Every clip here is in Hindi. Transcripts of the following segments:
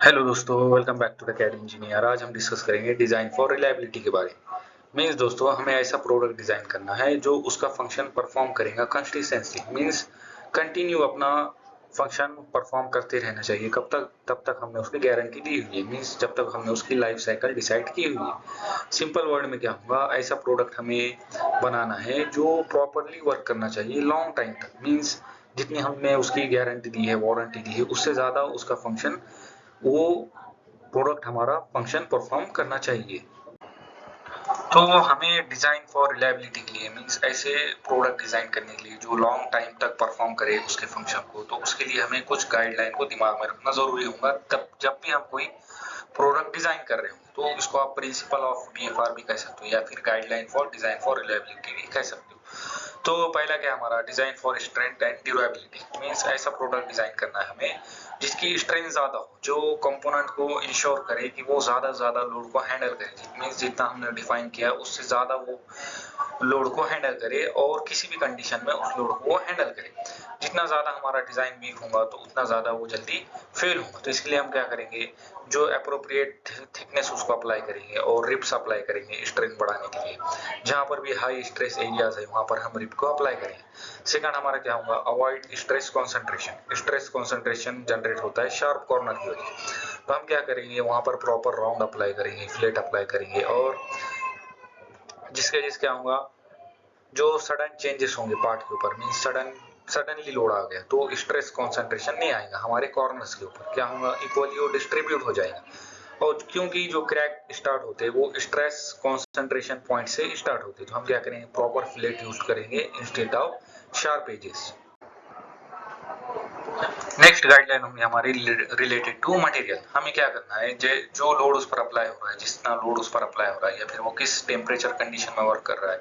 हेलो दोस्तों, welcome back to the CAD engineer. आज हम डिस्कस करेंगे डिज़ाइन फॉर रिलायबिलिटी के बारे में। मीन्स दोस्तों, हमें ऐसा प्रोडक्ट डिज़ाइन करना है जो उसका फंक्शन परफॉर्म करेगा कंसिस्टेंटली। मीन्स कंटिन्यू अपना फंक्शन परफॉर्म करते रहना चाहिए। कब तक? तब तक हमने उसकी गारंटी दी हुई है। मीन्स जब तक हमने उसकी लाइफ साइकिल डिसाइड की हुई है। सिंपल वर्ड में क्या होगा, ऐसा प्रोडक्ट हमें बनाना है जो प्रॉपरली वर्क करना चाहिए लॉन्ग टाइम तक। मीन्स जितनी हमने उसकी गारंटी दी है, वारंटी दी है, उससे ज़्यादा उसका फंक्शन, वो प्रोडक्ट हमारा फंक्शन परफॉर्म करना चाहिए। तो हमें डिजाइन फॉर रिलायबिलिटी के लिए, मींस ऐसे प्रोडक्ट डिजाइन करने के लिए जो लॉन्ग टाइम तक परफॉर्म करे उसके फंक्शन को, तो उसके लिए हमें कुछ गाइडलाइन को दिमाग में रखना जरूरी होगा। तब जब भी हम कोई प्रोडक्ट डिजाइन कर रहे हो तो इसको आप प्रिंसिपल ऑफ डीएफआर भी कह सकते हो या फिर guideline for design for reliability भी कह सकते हो। तो पहला क्या हमारा design for strength and durability. Means ऐसा प्रोडक्ट डिजाइन करना है हमें जिसकी स्ट्रेंथ ज्यादा हो, जो कंपोनेंट को इंश्योर करे कि वो ज्यादा लोड को हैंडल करे। मींस जितना हमने डिफाइन किया उससे ज्यादा वो लोड को हैंडल करे और किसी भी कंडीशन में उस लोड को वो हैंडल करे। जितना ज्यादा हमारा डिजाइन वीक होगा तो उतना ज्यादा वो जल्दी फेल होगा। तो इसके लिए हम क्या करेंगे, जो अप्रोप्रिएट थिकनेस उसको अप्लाई करेंगे और रिप्स अप्लाई करेंगे स्ट्रेंथ बढ़ाने के लिए। जहां पर भी हाई स्ट्रेस एरियाज है वहां पर हम रिप को अप्लाई करेंगे। सेकंड हमारा क्या होगा, avoid stress concentration. Stress concentration generate होता है शार्प कॉर्नर की वजह से। तो हम क्या करेंगे, वहां पर प्रॉपर राउंड अप्लाई करेंगे, फ्लेट अप्लाई करेंगे, और जिसके वजह से क्या होगा, जो सडन चेंजेस होंगे पार्ट के ऊपर, मीन सडनली लोड आ गया तो स्ट्रेस कॉन्सेंट्रेशन नहीं आएगा हमारे कॉर्नर्स के ऊपर। क्या होगा, इक्वली वो डिस्ट्रीब्यूट हो जाएगा। और क्योंकि जो क्रैक स्टार्ट होते हैं वो स्ट्रेस कॉन्सेंट्रेशन पॉइंट से स्टार्ट होते हैं, तो हम क्या करेंगे, प्रॉपर फ्लेट यूज करेंगे instead of sharp edges. Next guideline होंगी हमारी रिलेटेड टू मटेरियल। हमें क्या करना है, जो लोड उस पर अप्लाई हो रहा है, जितना लोड उस पर अप्लाई हो रहा है, या फिर वो किस टेम्परेचर कंडीशन में वर्क कर रहा है,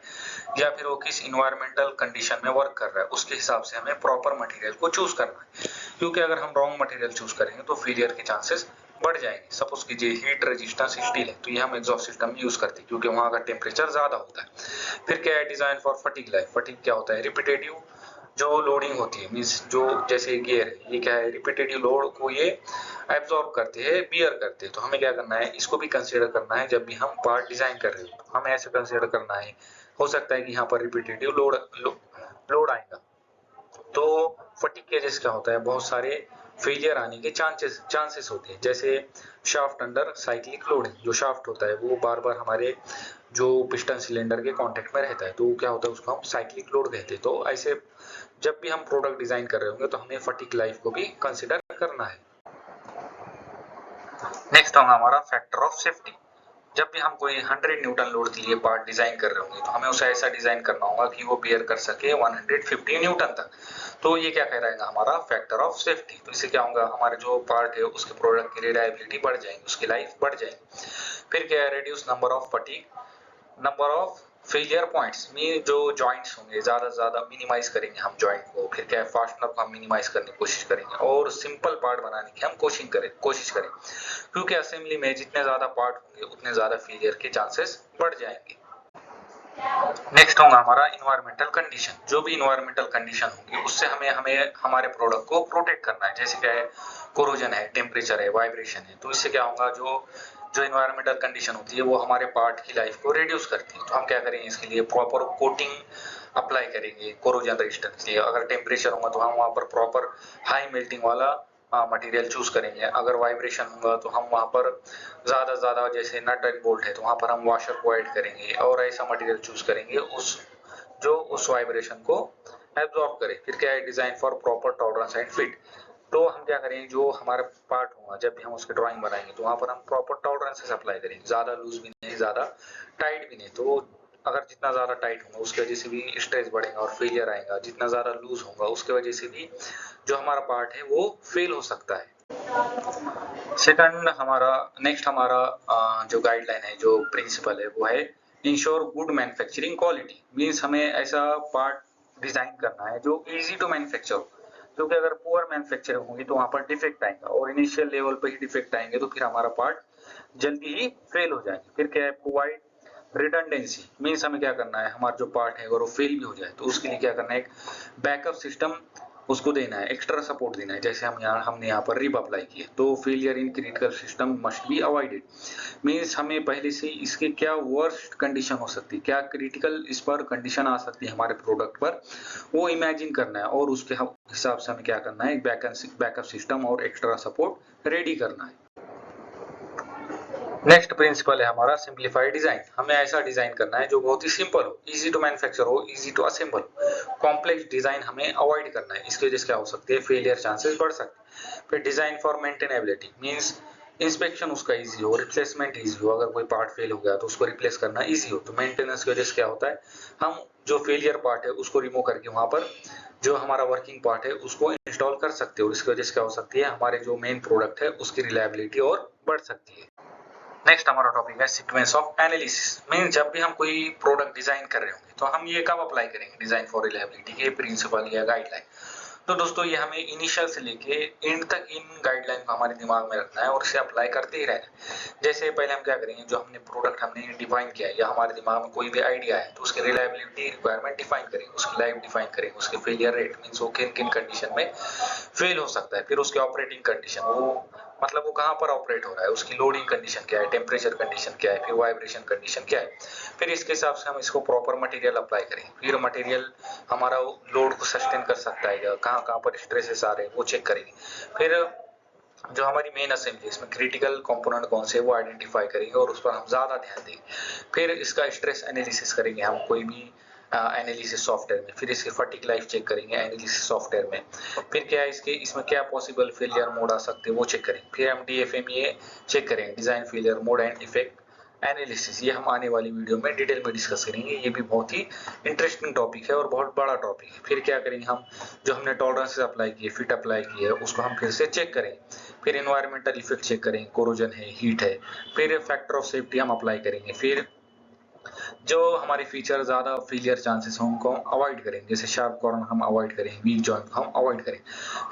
या फिर वो किस इन्वायरमेंटल कंडीशन में वर्क कर रहा है, उसके हिसाब से हमें प्रॉपर मटेरियल को चूज करना है। क्योंकि अगर हम रॉन्ग मटेरियल चूज करेंगे तो फेलियर के चांसेस बढ़ जाएंगे। सपोज कीजिए हीट रेजिस्टेंस स्टील है, तो ये हम एग्जॉस्ट सिस्टम यूज करते हैं क्योंकि वहां का टेम्परेचर ज्यादा होता है। फिर क्या है, design for fatigue life. Fatigue क्या होता है, रिपीटेटिव जो लोडिंग होती है, मींस जो जैसे गियर है, ये क्या है, रिपीटेटिव लोड को ये एब्जॉर्ब करते हैं, बियर करते हैं। तो हमें क्या करना है, इसको भी कंसीडर करना है जब भी हम पार्ट डिजाइन कर रहे हो। तो हमें ऐसे कंसीडर करना है, हो सकता है कि यहाँ पर रिपीटेटिव लोड आएगा। तो फटीग के वजह से क्या होता है, बहुत सारे फेलियर आने के चांसेस होते हैं। जैसे शाफ्ट अंडर साइक्लिक लोडिंग, जो शाफ्ट होता है वो बार बार हमारे जो पिस्टन सिलेंडर के कांटेक्ट में रहता है, तो क्या होता है, उसको हम साइक्लिक लोड कहते हैं। तो ऐसे जब भी हम प्रोडक्ट डिजाइन कर रहे होंगे तो हमें फटीग लाइफ को भी कंसिडर करना है। नेक्स्ट होगा हमारा फैक्टर ऑफ सेफ्टी। जब भी हम कोई 100 न्यूटन लोड के लिए पार्ट डिजाइन कर रहे होंगे तो हमें उसे ऐसा डिजाइन करना होगा कि वो बेयर कर सके 150 न्यूटन तक। तो ये क्या कहलाएगा, हमारा फैक्टर ऑफ सेफ्टी। तो इससे क्या होगा, हमारे जो पार्ट है उसके प्रोडक्ट की रिलायबिलिटी बढ़ जाएगी, उसकी लाइफ बढ़ जाएगी। फिर क्या है, reduce number of fatigue, number of failure points में जो जॉइंट्स होंगे ज्यादा से ज्यादा मिनिमाइज करेंगे हम जॉइंट को। फिर क्या है, फास्टनर को हम मिनिमाइज करने की कोशिश करेंगे और सिंपल पार्ट बनाने की हम कोशिश करें क्योंकि असेंबली में जितने ज्यादा पार्ट होंगे उतने ज्यादा फेलियर के चांसेस बढ़ जाएंगे। नेक्स्ट होगा हमारा इन्वायरमेंटल कंडीशन। जो भी इन्वायरमेंटल कंडीशन होगी उससे हमें हमें हमारे प्रोडक्ट को प्रोटेक्ट करना है। जैसे क्या है, कोरोजन है, टेम्परेचर है, वाइब्रेशन है। तो इससे क्या होगा, जो जो इन्वायरमेंटल कंडीशन होती है वो हमारे पार्ट की लाइफ को रिड्यूस करती है। तो हम क्या करेंगे, इसके लिए प्रॉपर कोटिंग अप्लाई करेंगे कोरोजन रेजिस्टेंस के लिए। अगर टेम्परेचर होगा तो हम वहां पर प्रॉपर हाई मेल्टिंग वाला मटेरियल चूज करेंगे। अगर वाइब्रेशन होगा तो हम वहां पर ज्यादा जैसे नट एंड बोल्ट है तो वहां पर हम वॉशर को ऐड करेंगे और ऐसा मटेरियल चूज करेंगे जो उस वाइब्रेशन को एब्जॉर्ब करे। फिर क्या है, design for proper tolerance and fit. तो हम क्या करेंगे, जो हमारा पार्ट होगा जब भी हम उसकी ड्राइंग बनाएंगे तो वहां पर हम प्रॉपर टॉलरेंसेस अप्लाई करेंगे, ज्यादा लूज भी नहीं, ज्यादा टाइट भी नहीं। तो अगर जितना ज्यादा टाइट होगा उसकी वजह से भी स्ट्रेस बढ़ेगा और फेलियर आएगा, जितना ज्यादा लूज होगा उसकी वजह से भी जो हमारा पार्ट है वो फेल हो सकता है। सेकंड हमारा, नेक्स्ट हमारा जो गाइडलाइन है, जो प्रिंसिपल है वो है ensure good manufacturing quality. Means हमें ऐसा पार्ट डिजाइन करना है जो इजी टू मैन्युफैक्चर हो। क्योंकि अगर पुअर मैन्युफैक्चरिंग होगी तो वहां पर डिफेक्ट आएगा और इनिशियल लेवल पे ही डिफेक्ट आएंगे तो फिर हमारा पार्ट जल्दी ही फेल हो जाएंगे। फिर क्या है, प्रोवाइड रिडंडेंसी। मींस हमें क्या करना है, हमारा जो पार्ट है अगर वो फेल भी हो जाए तो उसके लिए क्या करना है, एक बैकअप सिस्टम उसको देना है, एक्स्ट्रा सपोर्ट देना है। जैसे हमने यहाँ पर रिप अप्लाई किया, तो failure in critical system must be avoided. Means हमें पहले से इसके क्या वर्स्ट कंडीशन हो सकती है, क्या क्रिटिकल इस पर कंडीशन आ सकती है हमारे प्रोडक्ट पर, वो इमेजिन करना है और उसके हिसाब से हमें क्या करना है, एक बैकअप सिस्टम और एक्स्ट्रा सपोर्ट रेडी करना है। नेक्स्ट प्रिंसिपल है हमारा सिंप्लीफाइड डिजाइन। हमें ऐसा डिजाइन करना है जो बहुत ही सिंपल हो, इजी टू मैन्युफैक्चर हो, easy to assemble. Complex design हमें अवॉइड करना है, इसकी वजह से क्या हो सकती है, फेलियर चांसेस बढ़ सकते हैं। फिर design for maintainability, means inspection उसका इजी हो, रिप्लेसमेंट इजी हो, अगर कोई पार्ट फेल हो गया तो उसको रिप्लेस करना इजी हो। तो मेंटेनेंस की वजह से क्या होता है, हम जो फेलियर पार्ट है उसको रिमूव करके वहां पर जो हमारा वर्किंग पार्ट है उसको इंस्टॉल कर सकते हो, और इसकी वजह से क्या हो सकती है, हमारे जो मेन प्रोडक्ट है उसकी रिलायबिलिटी और बढ़ सकती है। नेक्स्ट हमारा टॉपिक है सीक्वेंस ऑफ एनालिसिस। मींस जब भी हम कोई प्रोडक्ट डिजाइन कर रहे होंगे तो हम ये कब अप्लाई करेंगे, डिजाइन फॉर रिलायबिलिटी के प्रिंसिपल या गाइडलाइन। तो दोस्तों ये हमें इनिशियल से लेके एंड तक इन गाइडलाइन को हमारे दिमाग में रखना है और इसे अप्लाई करते ही रहना। जैसे पहले हम क्या करेंगे, जो हमने प्रोडक्ट हमने डिफाइन किया है या हमारे दिमाग में कोई भी आइडिया है तो उसकी रिलायबिलिटी रिक्वायरमेंट डिफाइन करेंगे, उसकी लाइफ डिफाइन करेंगे, उसके फेलियर रेट मींस वो किन किन कंडीशन में फेल हो सकता है, फिर उसके ऑपरेटिंग कंडीशन, वो मतलब वो कहाँ पर ऑपरेट हो रहा है, उसकी लोडिंग कंडीशन क्या है, टेम्परेचर कंडीशन क्या है, फिर वाइब्रेशन कंडीशन क्या है। फिर इसके हिसाब से हम इसको प्रॉपर मटेरियल अप्लाई करेंगे, फिर मटेरियल हमारा लोड को सस्टेन कर सकता है या कहाँ कहाँ पर स्ट्रेसेस आ रहे हैं वो चेक करेंगे। फिर जो हमारी मेन असेंबली इसमें क्रिटिकल कंपोनेंट कौन से वो आइडेंटिफाई करेंगे और उस पर हम ज्यादा ध्यान देंगे। फिर इसका स्ट्रेस एनालिसिस करेंगे हम कोई भी एनालिसिस सॉफ्टवेयर में, फिर इसकी फटीग लाइफ चेक करेंगे एनालिसिस सॉफ्टवेयर में। फिर क्या है इसमें क्या पॉसिबल फेलियर मोड आ सकते हैं वो चेक करेंगे। फिर हम DFMEA चेक करेंगे, design failure mode and effect analysis. ये हम आने वाली वीडियो में डिटेल में डिस्कस करेंगे, ये भी बहुत ही इंटरेस्टिंग टॉपिक है और बहुत बड़ा टॉपिक है। फिर क्या करेंगे हम, जो हमने टॉलरेंसेस अप्लाई किए, फिट अप्लाई किए है, उसको हम फिर से चेक करेंगे। फिर एनवायरमेंटल इफेक्ट चेक करेंगे, कोरोजन है, हीट है। फिर फैक्टर ऑफ सेफ्टी हम अप्लाई करेंगे। फिर जो हमारे फीचर ज्यादा फेलियर चांसेस हो उनको हम अवॉइड करेंगे, जैसे शार्प कॉर्नर हम अवॉइड करेंगे, वीक जॉइंट हम अवॉइड करेंगे।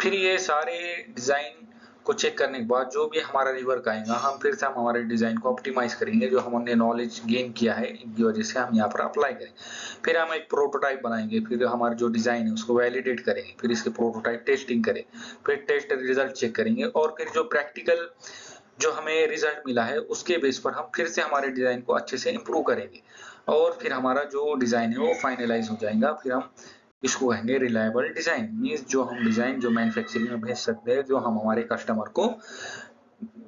फिर ये सारे डिजाइन को चेक करने के बाद जो भी हमारा रिवर्क आएगा हम फिर से हम हमारे डिजाइन को ऑप्टिमाइज करेंगे, जो हमने नॉलेज गेन किया है इनकी वजह से हम यहाँ पर अप्लाई करेंगे। फिर हम एक प्रोटोटाइप बनाएंगे, फिर हमारा जो डिजाइन है उसको वैलिडेट करेंगे, फिर इसके प्रोटोटाइप टेस्टिंग करें, फिर टेस्ट रिजल्ट चेक करेंगे, और फिर जो प्रैक्टिकल जो हमें रिजल्ट मिला है उसके बेस पर हम फिर से हमारे डिजाइन को अच्छे से इम्प्रूव करेंगे, और फिर हमारा जो डिजाइन है वो फाइनलाइज हो जाएगा। फिर हम इसको कहेंगे रिलायबल डिजाइन, मींस जो हम डिजाइन जो मैन्युफैक्चरिंग में भेज सकते हैं, जो हम हमारे कस्टमर को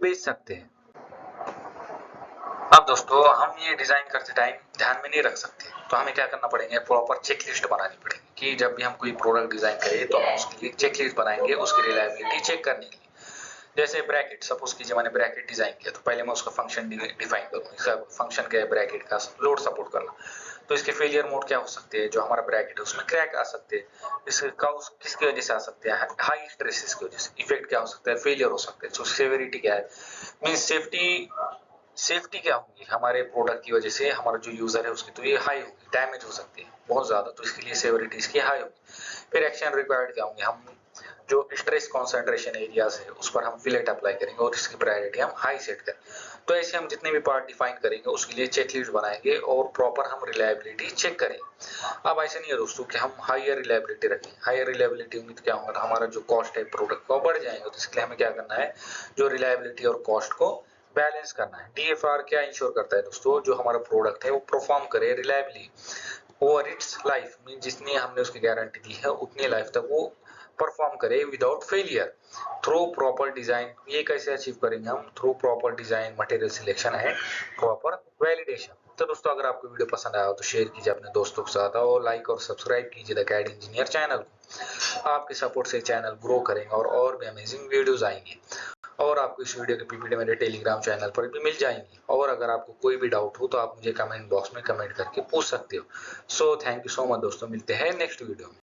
बेच सकते हैं। अब दोस्तों हम ये डिजाइन करते टाइम ध्यान में नहीं रख सकते, तो हमें क्या करना पड़ेगा, प्रॉपर चेकलिस्ट बनानी पड़ेगी कि जब भी हम कोई प्रोडक्ट डिजाइन करें तो हम उसके लिए चेकलिस्ट बनाएंगे उसकी रिलायबिलिटी चेक करने के लिए। जैसे ब्रैकेट, सपोज कीजिए मैंने ब्रैकेट डिजाइन किया, तो पहले मैं उसका फंक्शन डिफाइन करूंगा। इसका फंक्शन क्या है, ब्रैकेट का लोड सपोर्ट करना। तो इसके फेलियर मोड क्या हो सकते हैं, जो हमारा ब्रैकेट है उसमें क्रैक आ सकते हैं, इसका किसकी वजह से आ सकते हैं, हाई स्ट्रेसेस की वजह से। इफेक्ट क्या हो सकता है, फेलियर हो सकते हैं। तो सेवेरिटी क्या है, मींस सेफ्टी क्या होगी हमारे प्रोडक्ट की वजह से, हमारा जो यूजर है उसकी तो ये हाई होगी, डैमेज हो सकती है बहुत ज्यादा, तो इसके लिए सेवेरिटी इसकी हाई होगी। फिर एक्शन रिक्वायर्ड क्या होंगे, हम जो स्ट्रेस कॉन्सेंट्रेशन एरियाज है उस पर हम फिलेट अप्लाई करेंगे और इसकी प्रायोरिटी हम हाई सेट करें। तो ऐसे हम जितने भी पार्ट डिफाइन करेंगे उसके लिए चेकलिस्ट बनाएंगे और प्रॉपर हम रिलायबिलिटी चेक करेंगे। अब ऐसे नहीं है दोस्तों कि हम हायर रिलायबिलिटी रखें, हायर रिलायबिलिटी होंगी तो क्या होगा, हमारा जो कॉस्ट है प्रोडक्ट का बढ़ जाएगा। तो इसके लिए हमें क्या करना है, जो रिलायबिलिटी और कॉस्ट को बैलेंस करना है। DFR क्या इंश्योर करता है दोस्तों, जो हमारा प्रोडक्ट है वो परफॉर्म करे reliably over it's life, mean जितनी हमने उसकी गारंटी दी है उतनी लाइफ तक वो परफॉर्म करे without failure, through proper design. ये कैसे अचीव करेंगे हम, through proper design, material selection and proper validation. तो दोस्तों अगर आपको वीडियो पसंद आया हो तो शेयर कीजिए अपने दोस्तों के साथ, और लाइक और सब्सक्राइब कीजिए द कैड इंजीनियर चैनल को। आपके सपोर्ट से चैनल ग्रो करेंगे और भी अमेजिंग वीडियोस आएंगे, और आपको इस वीडियो के PPT मेरे टेलीग्राम चैनल पर भी मिल जाएंगी। और अगर आपको कोई भी डाउट हो तो आप मुझे कमेंट बॉक्स में कमेंट करके पूछ सकते हो। So thank you so much दोस्तों, मिलते हैं नेक्स्ट वीडियो में।